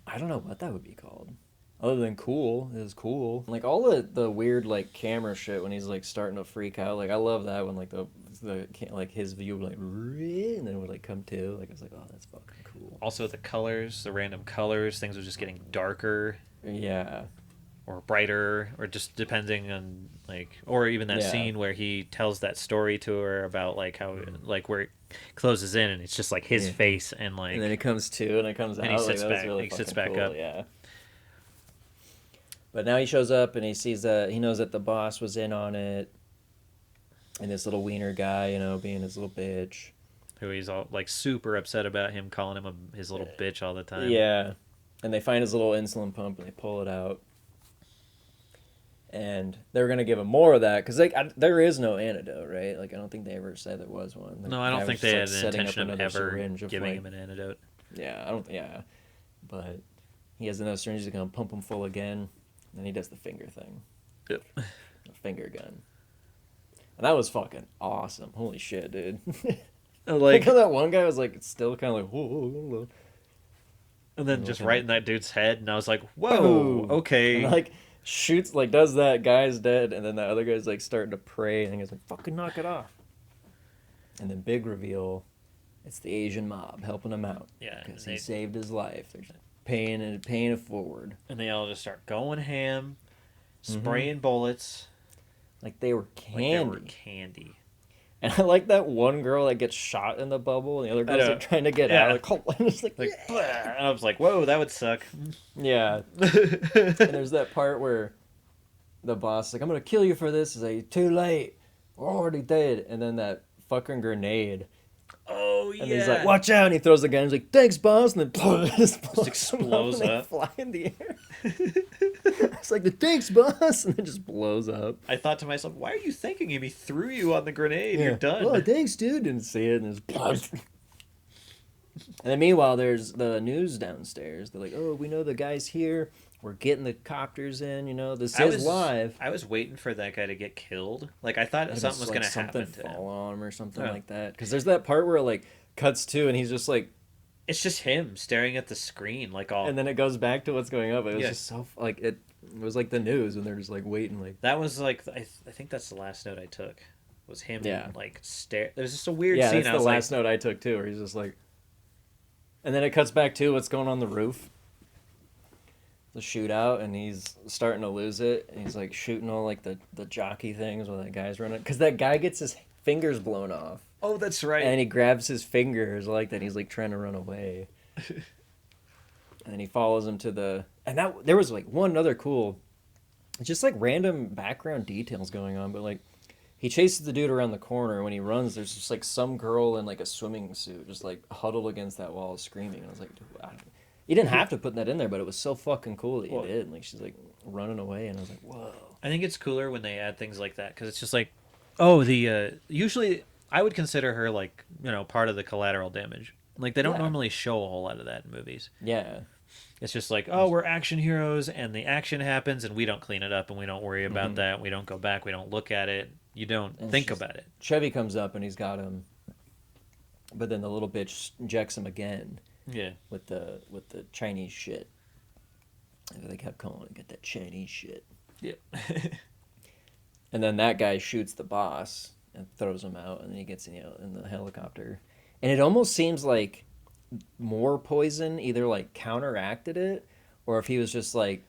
I don't know what that would be called. Other than cool, it was cool. Like all the weird like camera shit when he's like starting to freak out. Like I love that when like the like his view would like and then it would like come to. Like I was like, oh, that's fucking cool. Also, the colors, the random colors, things were just getting darker Yeah. or brighter, or just depending on like, or even that Yeah. scene where he tells that story to her about like how like where it closes in and it's just like his Yeah. face and like And then it comes to and it comes And out. he Like, sits that was back- really he sits fucking back cool, up. Yeah. But now he shows up and he sees that he knows that the boss was in on it, and this little wiener guy, you know, being his little bitch. who he's all like super upset about him calling him his little bitch all the time. Yeah, and they find his little insulin pump and they pull it out, and they're gonna give him more of that because there is no antidote, right? Like I don't think they ever said there was one. The No, I don't guy think was they just, had like, an setting up intention of another ever syringe giving like, him an antidote. Yeah, I don't. Yeah, but he has another syringe. He's gonna pump him full again, and he does the finger thing. Yep. The finger gun. And that was fucking awesome. Holy shit, dude. Like Like, how that one guy was like still kind of like whoa, whoa, whoa. and then just right in that dude's head, and I was like, whoa, Boom. okay. And like shoots like does that guy's dead, and then that other guy's like starting to pray, and he's like fucking knock it off. And then big reveal, it's the Asian mob helping him out. Yeah, because and he they- saved his life. They're paying it forward. And they all just start going ham, Mm-hmm. spraying bullets Like they were like candy. they were candy. And I like that one girl that gets shot in the bubble, and the other girls know. are trying to get Yeah. out of the cold. And it's like, Like, yeah. blah. And I was like, whoa, that would suck. Yeah. And there's that part where the boss is like, I'm gonna kill you for this. He's like, too late. We're already dead. And then that fucking grenade. Oh yeah. And he's like, watch out. And he throws the gun. He's like, thanks, boss. And then it just explodes and they up. fly in the air. It's like, the thanks, boss. And it just blows up. I thought to myself, why are you thanking him? He threw you on the grenade. You're done. Oh, thanks, dude. Didn't see it. And it's and then meanwhile, there's the news downstairs. They're like, oh, we know the guy's here. We're getting the copters in. You know, this is live. I was waiting for that guy to get killed. Like I thought And something was just, gonna like, something happen to him. fall on him or something Yeah. like that. Because there's that part where it, like cuts to and he's just like, It's just him staring at the screen, like all. and then it goes back to what's going up. It was Yeah. just so like it was like the news and they're just like waiting like. That was like I think that's the last note I took. Was him Yeah. like stare. There's just a weird Yeah, scene. that's I the was last like, note I took too, where he's just like. And then it cuts back to what's going on the roof. The shootout, and he's starting to lose it, and he's like shooting all like the jockey things while that guy's running, because that guy gets his fingers blown off, oh, that's right. and he grabs his fingers like that. He's like trying to run away, and then he follows him to the. And that there was like one other cool, just like random background details going on, but like. He chases the dude around the corner, and when he runs, there's just like some girl in like a swimming suit, just like huddled against that wall, screaming. And I was like, dude, you didn't have to put that in there, but it was so fucking cool that you Well- did. And, like she's like running away, and I was like, whoa. I think it's cooler when they add things like that because it's just like, oh, the usually I would consider her like part of the collateral damage. Like they don't Yeah. normally show a whole lot of that in movies. Yeah, It's just like, oh, we're action heroes, and the action happens, and we don't clean it up, and we don't worry about that. We don't go back. We don't look at it. You don't And think it's just- about it. Chevy comes up and he's got him, but then the little bitch injects him again Yeah. with the Chinese shit. And they kept calling it, get that Chinese shit. Yeah. And then that guy shoots the boss and throws him out, and then he gets in the helicopter. And it almost seems like more poison either like counteracted it, or if he was just like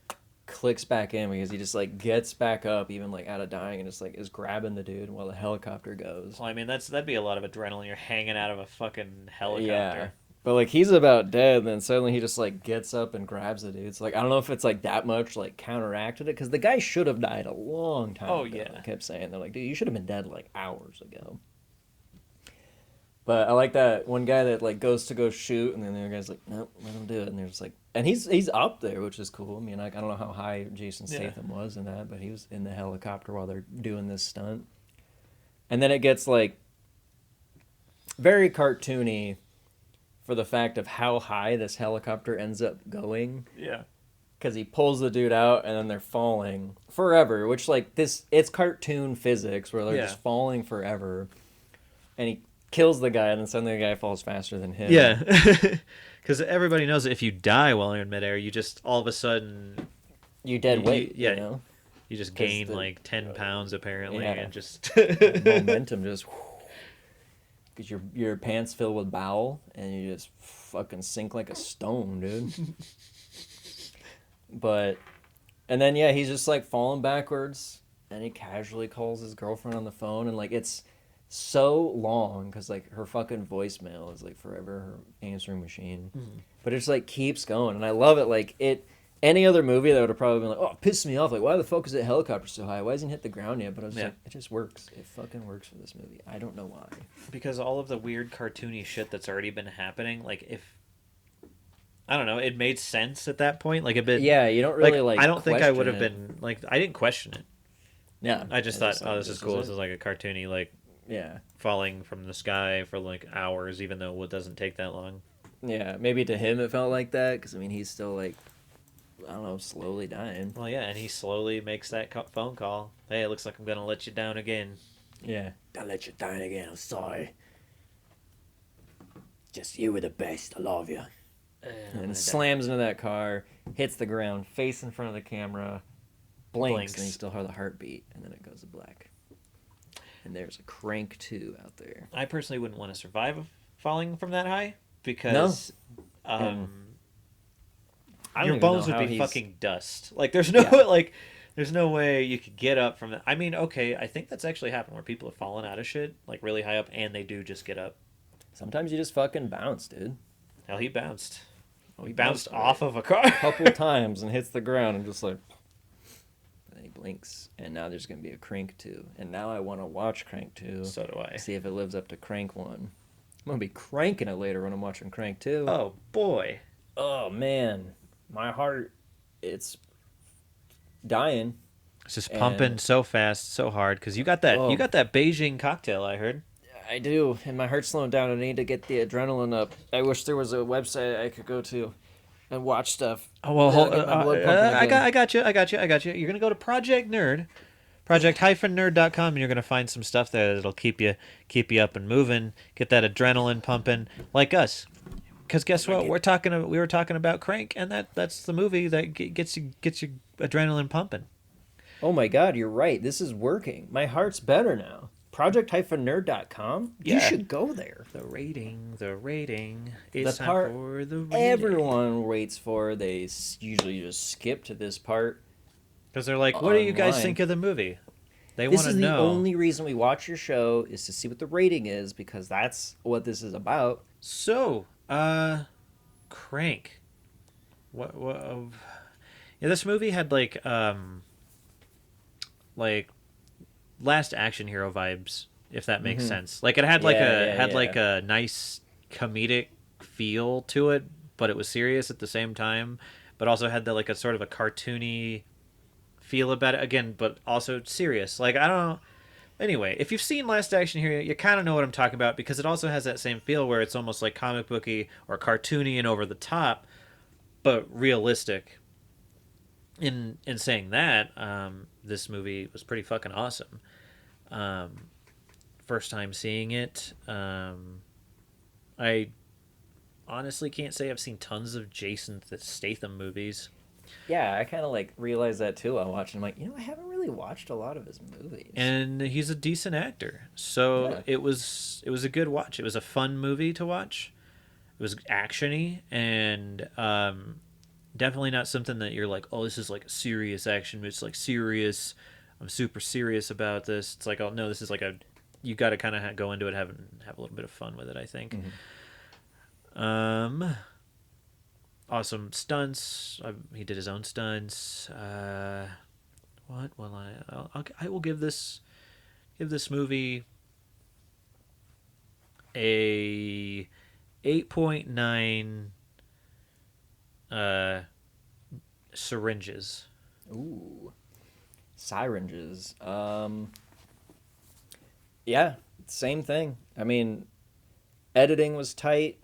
clicks back in because he just like gets back up even like out of dying and just like is grabbing the dude while the helicopter goes. Well, I mean, that'd be a lot of adrenaline. You're hanging out of a fucking helicopter. Yeah. But like he's about dead, and then suddenly he just like gets up and grabs the dude. It's like I don't know if it's like that much like counteracted it because the guy should have died a long time ago. Yeah. I kept saying they're like, dude, you should have been dead like hours ago. But I like that one guy that like goes to go shoot, and then the other guy's like, nope, let him do it. And they're just like, and he's up there, which is cool. I mean, like I don't know how high Jason Statham was in that, but he was in the helicopter while they're doing this stunt. And then it gets like very cartoony for the fact of how high this helicopter ends up going. Yeah. Because he pulls the dude out and then they're falling forever, which like this, it's cartoon physics where they're just falling forever. And he kills the guy and then suddenly the guy falls faster than him. Yeah. Because everybody knows that if you die while you're in midair, you just all of a sudden... You dead weight, yeah, you know? You just gain like 10 pounds apparently and just... momentum just... Because your pants fill with bowel and you just fucking sink like a stone, dude. But, and then he's just like falling backwards and he casually calls his girlfriend on the phone and like it's so long because like her fucking voicemail is like forever her answering machine. But it just like keeps going and I love it. Like any other movie that would have probably been like, oh, it pissed me off. Like, why the fuck is that helicopter so high? Why hasn't it hit the ground yet? But I was like, it just works. It fucking works for this movie. I don't know why. Because all of the weird cartoony shit that's already been happening, like if I don't know, it made sense at that point. Like a bit. Yeah, you don't really like. I don't think I would have question been like. I didn't question it. Yeah, I just thought, oh, this is cool. This it. is like a cartoony, like Yeah, falling from the sky for like hours, even though it doesn't take that long. yeah. Maybe to him it felt like that because I mean he's still like, I don't know, slowly dying. Well, yeah, and he slowly makes that phone call. Hey, it looks like I'm gonna let you down again. Yeah, I'll let you down again. I'm sorry. Just you were the best. I love you. And slams into that car, hits the ground, face in front of the camera, blinks, and you still hear the heartbeat, and then it goes to black. And there's a Crank 2 out there. I personally wouldn't want to survive falling from that high because your bones would be fucking dust. Like there's no there's no way you could get up from that. I mean, okay, I think that's actually happened where people have fallen out of shit like really high up and they do just get up. Sometimes you just fucking bounce, dude. Hell, he bounced. Oh, he bounced off of a car a couple times and hits the ground and just like. And then he blinks, and now there's gonna be a Crank 2, and now I want to watch Crank 2. So do I. See if it lives up to Crank 1. I'm gonna be cranking it later when I'm watching Crank 2. Oh boy. Oh man, my heart, it's dying. It's just pumping so fast, so hard because you got that Beijing cocktail. I heard. I do, and my heart's slowing down. I need to get the adrenaline up. I wish there was a website I could go to and watch stuff. Oh well, I got you. You're gonna go to Project Nerd, project-nerd.com, and you're gonna find some stuff there that'll keep you up and moving, get that adrenaline pumping, like us. Because guess what? We were talking about Crank, and that's the movie that gets you adrenaline pumping. Oh my God, you're right. This is working. My heart's better now. Project-nerd.com? Yeah. You should go there. The rating. It's the part time for the rating. Everyone waits for. They usually just skip to this part. Because they're like, what do you guys think of the movie? They want to know. This is the only reason we watch your show is to see what the rating is, because that's what this is about. So, Crank. What yeah, this movie had like Last Action Hero vibes, if that makes sense. Like it had like a nice comedic feel to it, but it was serious at the same time, but also had like a sort of a cartoony feel about it again, but also serious. Like I don't know. Anyway, if you've seen Last Action Hero, you kind of know what I'm talking about because it also has that same feel where it's almost like comic booky or cartoony and over the top, but realistic. In saying that, this movie was pretty fucking awesome. First time seeing it, I honestly can't say I've seen tons of Jason Statham movies. Yeah, I kind of like realized that too. I watched. I'm like, I haven't really watched a lot of his movies. And he's a decent actor, so it was a good watch. It was a fun movie to watch. It was actiony, and Definitely not something that you're like, oh, this is like a serious action. It's like serious. I'm super serious about this. It's like, oh no, this is like a. You got to kind of go into it, have a little bit of fun with it. I think. Awesome stunts. He did his own stunts. What will I will give this movie a 8.9 syringes. Ooh, syringes. Yeah, same thing. I mean, editing was tight.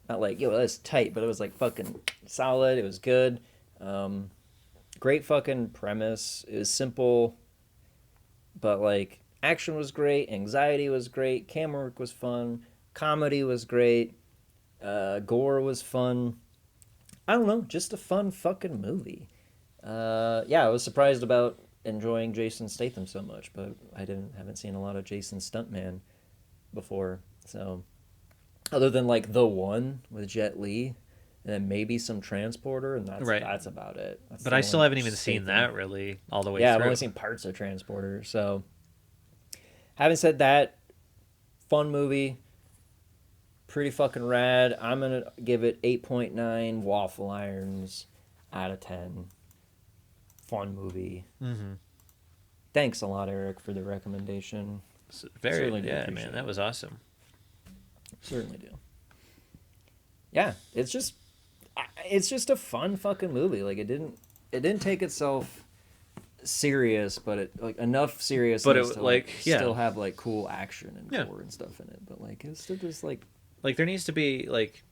Not like, yo, that's tight, but it was like fucking solid. It was good. Great fucking premise. It was simple, but like action was great. Anxiety was great. Camera work was fun. Comedy was great. Gore was fun. I don't know, just a fun fucking movie. Yeah, I was surprised about enjoying Jason Statham so much, but I haven't seen a lot of Jason Stuntman before, so other than like The One with Jet Li, and then maybe some Transporter, and that's about it. That's But the I still only haven't even seen Statham. that really all the way Yeah, through. I've only seen parts of Transporter. So, having said that, fun movie, pretty fucking rad. I'm gonna give it 8.9 waffle irons out of 10. Fun movie. Mm-hmm. Thanks a lot, Eric, for the recommendation. Very, Certainly do yeah, appreciate man, that it. was awesome. Certainly do. Yeah, it's just a fun fucking movie. Like it didn't take itself serious, but it like enough seriousness to like still have like cool action and gore and stuff in it. But like it's still just like there needs to be like,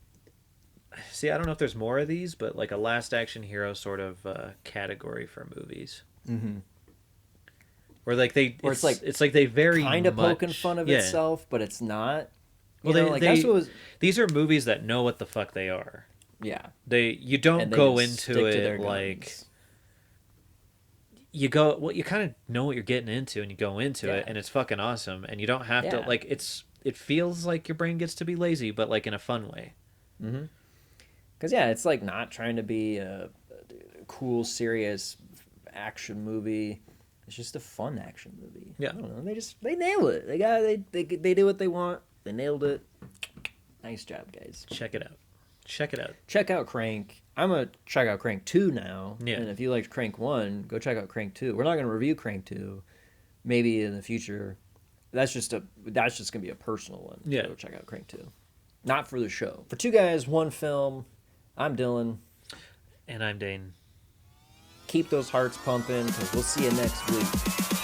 see, I don't know if there's more of these, but like a last action hero sort of category for movies. Mm-hmm. Where like it's like they very kind of poking fun of itself, but it's not. These are movies that know what the fuck they are. Yeah. You don't go into it like you kind of know what you're getting into, and you go into it, and it's fucking awesome, and you don't have to like it feels like your brain gets to be lazy, but like in a fun way. Mm-hmm. Because it's like not trying to be a cool, serious action movie. It's just a fun action movie. Yeah. I don't know. They nailed it. They did what they want. They nailed it. Nice job, guys. Check it out. Check out Crank. I'm gonna check out Crank 2 now. Yeah. And if you liked Crank 1, go check out Crank 2. We're not gonna review Crank 2. Maybe in the future. That's just gonna be a personal one. Yeah. So go check out Crank 2. Not for the show. For two guys, one film. I'm Dylan. And I'm Dane. Keep those hearts pumping, because we'll see you next week.